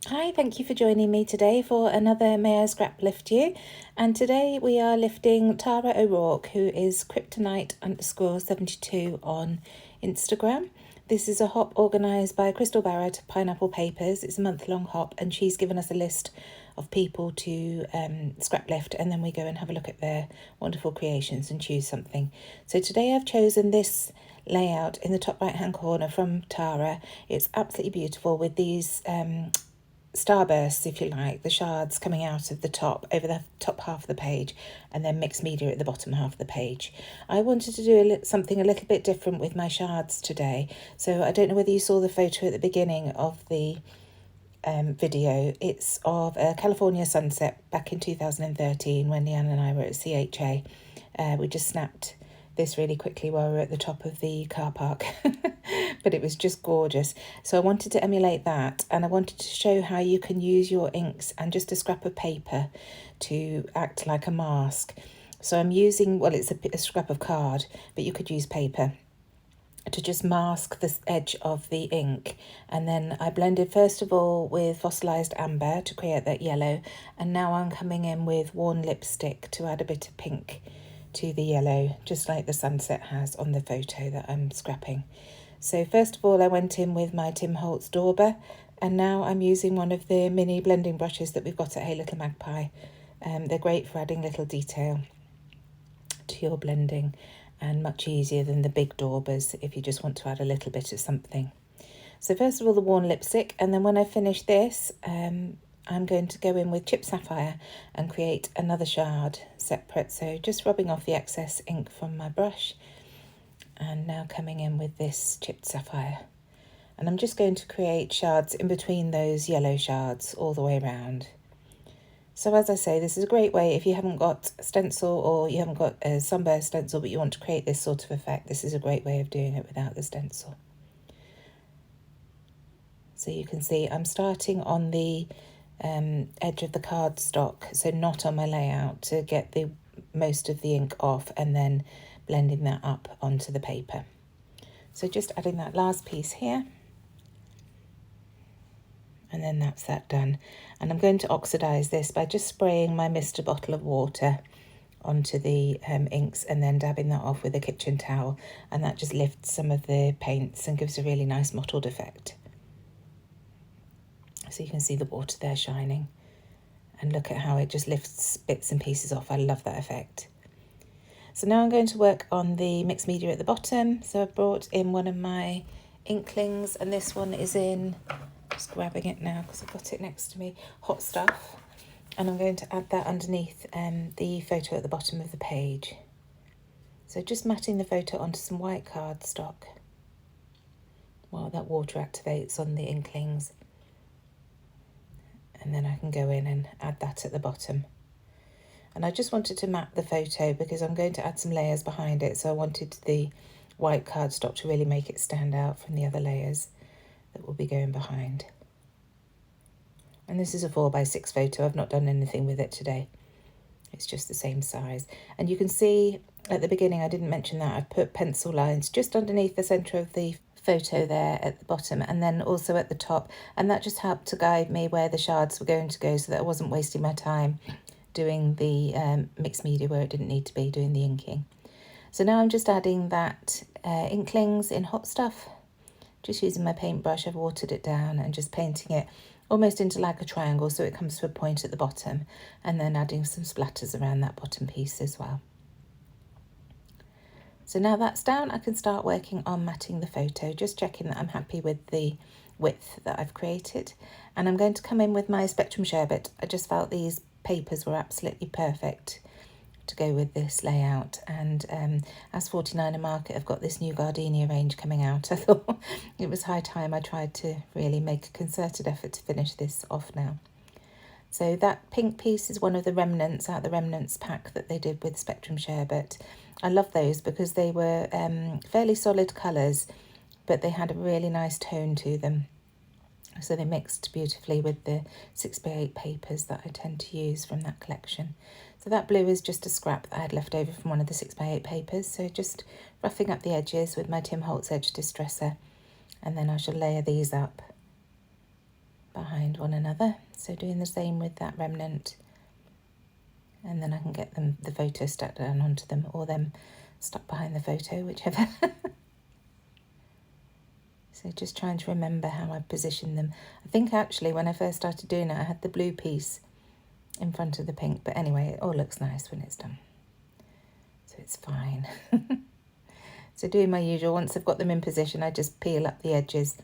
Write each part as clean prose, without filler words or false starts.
Hi, thank you for joining me today for another May I Scraplift You. And today we are lifting Tara O'Rourke, who is kryptonite_72 on Instagram. This is a hop organised by Crystal Barrett, Pineapple Papers. It's a month-long hop, and she's given us a list of people to scrap lift, and then we go and have a look at their wonderful creations and choose something. So today I've chosen this layout in the top right-hand corner from Tara. It's absolutely beautiful with these starbursts, if you like, the shards coming out of the top over the top half of the page, and then mixed media at the bottom half of the page. I wanted to do something a little bit different with my shards today, so I don't know whether you saw the photo at the beginning of the video. It's of a California sunset back in 2013 when Leanne and I were at CHA. We just snapped this really quickly while we were at the top of the car park, but it was just gorgeous. So I wanted to emulate that, and I wanted to show how you can use your inks and just a scrap of paper to act like a mask. So I'm using, well, it's a scrap of card, but you could use paper to just mask the edge of the ink. And then I blended first of all with fossilized amber to create that yellow, and now I'm coming in with worn lipstick to add a bit of pink to the yellow, just like the sunset has on the photo that I'm scrapping. So first of all I went in with my Tim Holtz Dauber, and now I'm using one of the mini blending brushes that we've got at Hey Little Magpie. They're great for adding little detail to your blending, and much easier than the big daubers if you just want to add a little bit of something. So first of all the worn lipstick, and then when I finish this I'm going to go in with chipped sapphire and create another shard separate. So just rubbing off the excess ink from my brush, and now coming in with this chipped sapphire. And I'm just going to create shards in between those yellow shards all the way around. So as I say, this is a great way if you haven't got a stencil or you haven't got a sunburst stencil but you want to create this sort of effect. This is a great way of doing it without the stencil. So you can see I'm starting on the edge of the cardstock, so not on my layout, to get the most of the ink off, and then blending that up onto the paper. So just adding that last piece here, and then that's that done. And I'm going to oxidize this by just spraying my Mr. bottle of water onto the inks and then dabbing that off with a kitchen towel, and that just lifts some of the paints and gives a really nice mottled effect. So you can see the water there shining, and look at how it just lifts bits and pieces off. I love that effect. So now I'm going to work on the mixed media at the bottom. So I've brought in one of my inklings, and this one is in, just grabbing it now because I've got it next to me, Hot Stuff. And I'm going to add that underneath the photo at the bottom of the page. So just matting the photo onto some white cardstock while that water activates on the inklings. And then I can go in and add that at the bottom. And I just wanted to map the photo because I'm going to add some layers behind it, so I wanted the white cardstock to really make it stand out from the other layers that will be going behind. And this is a 4x6 photo. I've not done anything with it today. It's just the same size. And you can see at the beginning, I didn't mention that, I've put pencil lines just underneath the centre of the photo there at the bottom, and then also at the top, and that just helped to guide me where the shards were going to go, so that I wasn't wasting my time doing the mixed media where it didn't need to be, doing the inking. So now I'm just adding that inklings in Hot Stuff, just using my paintbrush. I've watered it down and just painting it almost into like a triangle so it comes to a point at the bottom, and then adding some splatters around that bottom piece as well. So now that's down, I can start working on matting the photo, just checking that I'm happy with the width that I've created. And I'm going to come in with my Spectrum Sherbet. I just felt these papers were absolutely perfect to go with this layout. And as 49 and Market have got this new Gardenia range coming out, I thought it was high time I tried to really make a concerted effort to finish this off now. So that pink piece is one of the remnants out the remnants pack that they did with Spectrum Sherbet. I love those because they were fairly solid colours, but they had a really nice tone to them. So they mixed beautifully with the 6x8 papers that I tend to use from that collection. So that blue is just a scrap that I had left over from one of the 6x8 papers. So just roughing up the edges with my Tim Holtz Edge Distresser, and then I shall layer these up behind one another. So doing the same with that remnant, and then I can get the photo stuck down onto them, or them stuck behind the photo, whichever. So just trying to remember how I position them. I think actually when I first started doing it, I had the blue piece in front of the pink, but anyway, it all looks nice when it's done. So it's fine. So doing my usual, once I've got them in position, I just peel up the edges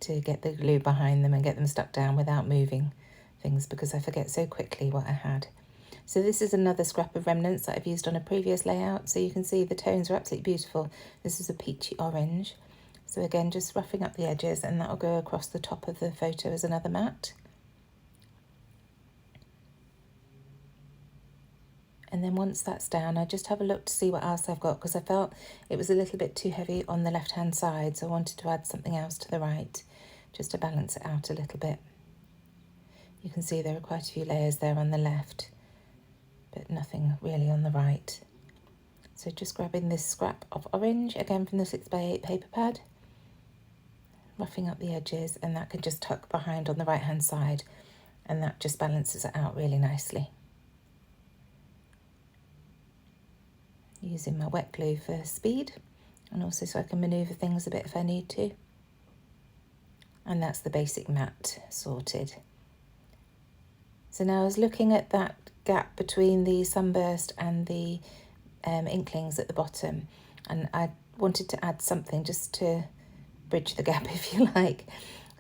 to get the glue behind them and get them stuck down without moving things, because I forget so quickly what I had. So this is another scrap of remnants that I've used on a previous layout. So you can see the tones are absolutely beautiful. This is a peachy orange. So again, just roughing up the edges, and that'll go across the top of the photo as another mat. And then once that's down, I just have a look to see what else I've got, because I felt it was a little bit too heavy on the left-hand side. So I wanted to add something else to the right, just to balance it out a little bit. You can see there are quite a few layers there on the left, but nothing really on the right. So just grabbing this scrap of orange, again from the 6x8 paper pad, roughing up the edges, and that can just tuck behind on the right hand side, and that just balances it out really nicely. Using my wet glue for speed, and also so I can manoeuvre things a bit if I need to. And that's the basic mat sorted. So now I was looking at that gap between the sunburst and the inklings at the bottom, and I wanted to add something just to bridge the gap, if you like.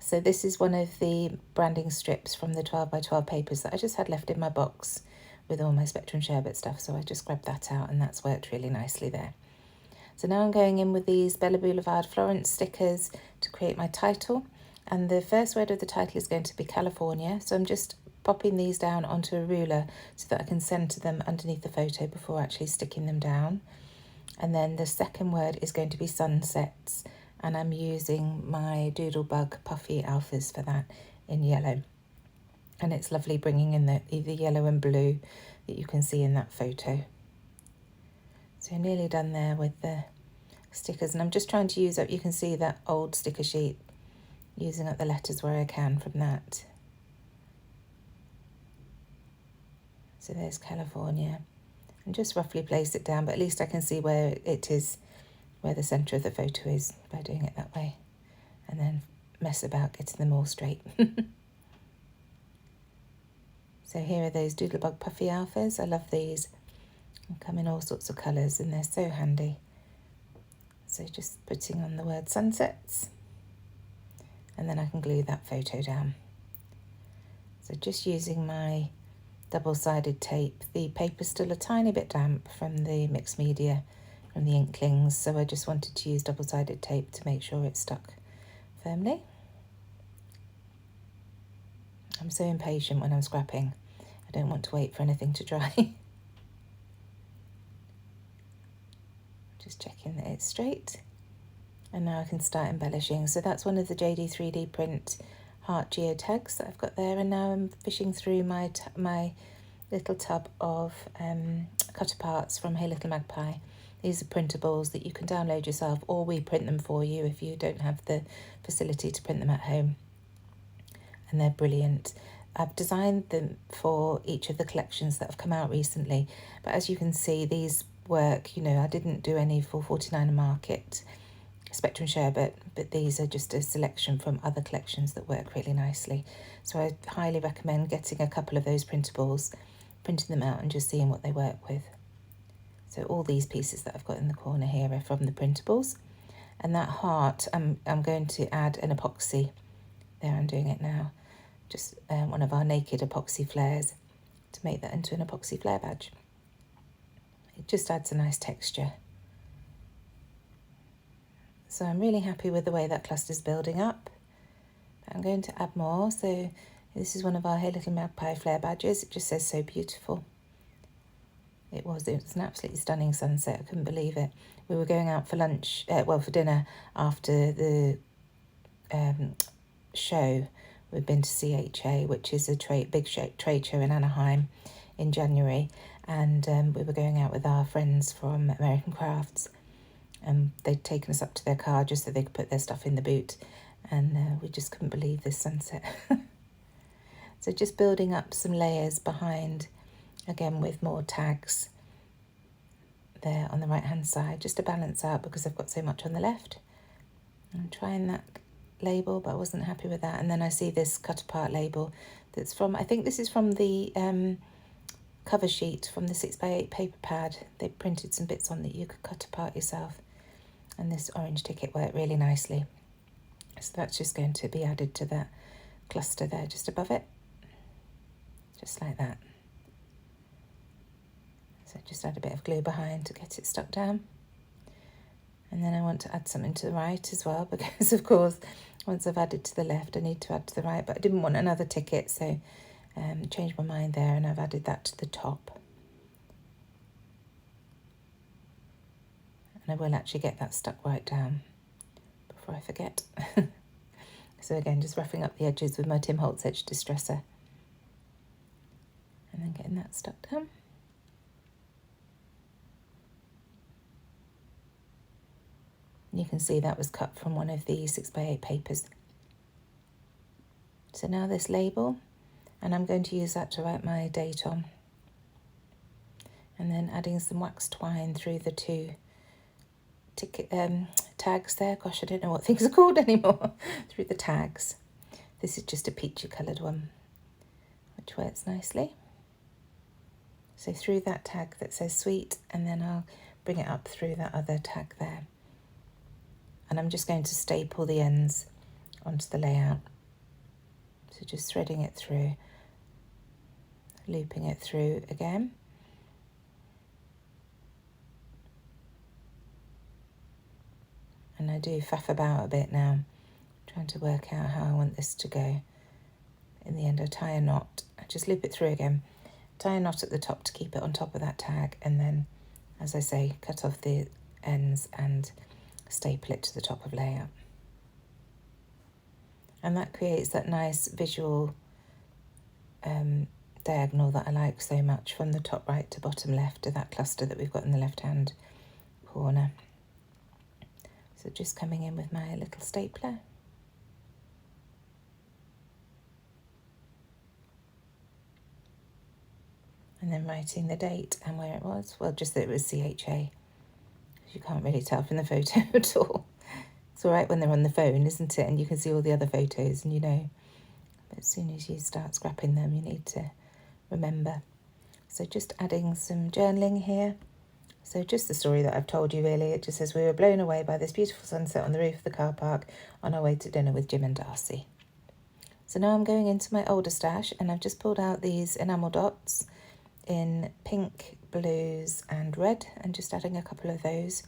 So this is one of the branding strips from the 12x12 papers that I just had left in my box with all my Spectrum Sherbet stuff, so I just grabbed that out, and that's worked really nicely there. So now I'm going in with these Bella Boulevard Florence stickers to create my title, and the first word of the title is going to be California. So I'm just popping these down onto a ruler so that I can centre them underneath the photo before actually sticking them down. And then the second word is going to be sunsets, and I'm using my Doodlebug Puffy Alphas for that in yellow. And it's lovely bringing in the yellow and blue that you can see in that photo. So nearly done there with the stickers, and I'm just trying to use up, you can see that old sticker sheet, using up the letters where I can from that. So there's California, and just roughly place it down, but at least I can see where it is, where the centre of the photo is by doing it that way, and then mess about getting them all straight. So here are those Doodlebug Puffy Alphas. I love these. They come in all sorts of colours, and they're so handy. So just putting on the word sunsets, and then I can glue that photo down. So just using my double-sided tape. The paper's still a tiny bit damp from the mixed media, from the inklings, so I just wanted to use double-sided tape to make sure it stuck firmly. I'm so impatient when I'm scrapping. I don't want to wait for anything to dry. Just checking that it's straight. And now I can start embellishing. So that's one of the JD3DPrint heart geotags that I've got there, and now I'm fishing through my little tub of cut aparts from Hey Little Magpie. These are printables that you can download yourself, or we print them for you if you don't have the facility to print them at home. And they're brilliant. I've designed them for each of the collections that have come out recently, but as you can see, these work, you know, I didn't do any for 49 Market Spectrum Sherbet, but these are just a selection from other collections that work really nicely. So I highly recommend getting a couple of those printables, printing them out and just seeing what they work with. So all these pieces that I've got in the corner here are from the printables. And that heart, I'm going to add an epoxy. There, I'm doing it now. Just one of our naked epoxy flares to make that into an epoxy flare badge. It just adds a nice texture. So I'm really happy with the way that cluster's building up. I'm going to add more. So this is one of our Hey Little Magpie flare badges. It just says so beautiful. It was an absolutely stunning sunset. I couldn't believe it. We were going out for lunch, for dinner after the show. We've been to CHA, which is a big trade show in Anaheim in January, and we were going out with our friends from American Crafts, and they'd taken us up to their car just so they could put their stuff in the boot, and we just couldn't believe this sunset. So just building up some layers behind, again with more tags there on the right hand side, just to balance out because I've got so much on the left. I'm trying that label, but I wasn't happy with that. And then I see this cut apart label that's from, I think this is from the cover sheet from the 6x8 paper pad. They printed some bits on that you could cut apart yourself, and this orange ticket worked really nicely. So that's just going to be added to that cluster there just above it, just like that. So just add a bit of glue behind to get it stuck down. And then I want to add something to the right as well, because of course once I've added to the left I need to add to the right, but I didn't want another ticket, so changed my mind there and I've added that to the top. And I will actually get that stuck right down before I forget. So again, just roughing up the edges with my Tim Holtz edge distresser and then getting that stuck down. You can see that was cut from one of the 6x8 papers. So now this label, and I'm going to use that to write my date on. And then adding some wax twine through the two ticket tags there. Gosh, I don't know what things are called anymore. Through the tags. This is just a peachy coloured one, which works nicely. So through that tag that says sweet, and then I'll bring it up through that other tag there. And I'm just going to staple the ends onto the layout. So just threading it through, looping it through again. And I do faff about a bit now, trying to work out how I want this to go. In the end, I tie a knot. I just loop it through again, tie a knot at the top to keep it on top of that tag, and then, as I say, cut off the ends and staple it to the top of layout. And that creates that nice visual diagonal that I like so much, from the top right to bottom left to that cluster that we've got in the left hand corner. So just coming in with my little stapler. And then writing the date and where it was. Well, just that it was CHA. You can't really tell from the photo at all. It's all right when they're on the phone, isn't it? And you can see all the other photos and you know. But as soon as you start scrapping them, you need to remember. So just adding some journaling here. So just the story that I've told you, really. It just says, we were blown away by this beautiful sunset on the roof of the car park on our way to dinner with Jim and Darcy. So now I'm going into my older stash, and I've just pulled out these enamel dots in pink, blues and red, and just adding a couple of those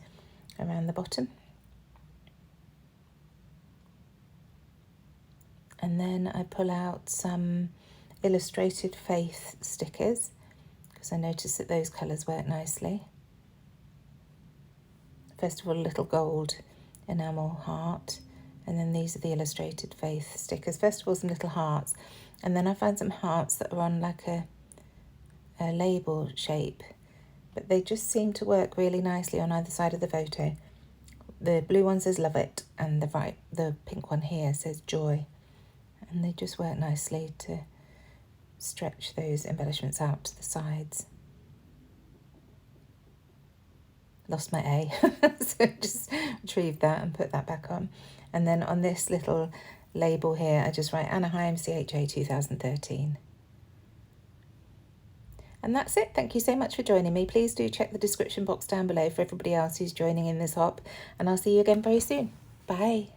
around the bottom. And then I pull out some Illustrated Faith stickers, because I noticed that those colours work nicely. First of all, a little gold enamel heart, and then these are the Illustrated Faith stickers. First of all, some little hearts, and then I find some hearts that are on like a label shape, but they just seem to work really nicely on either side of the photo. The blue one says love it, and the pink one here says joy, and they just work nicely to stretch those embellishments out to the sides. Lost my A, so just retrieve that and put that back on. And then on this little label here, I just write Anaheim CHA 2013. And that's it. Thank you so much for joining me. Please do check the description box down below for everybody else who's joining in this hop, and I'll see you again very soon. Bye.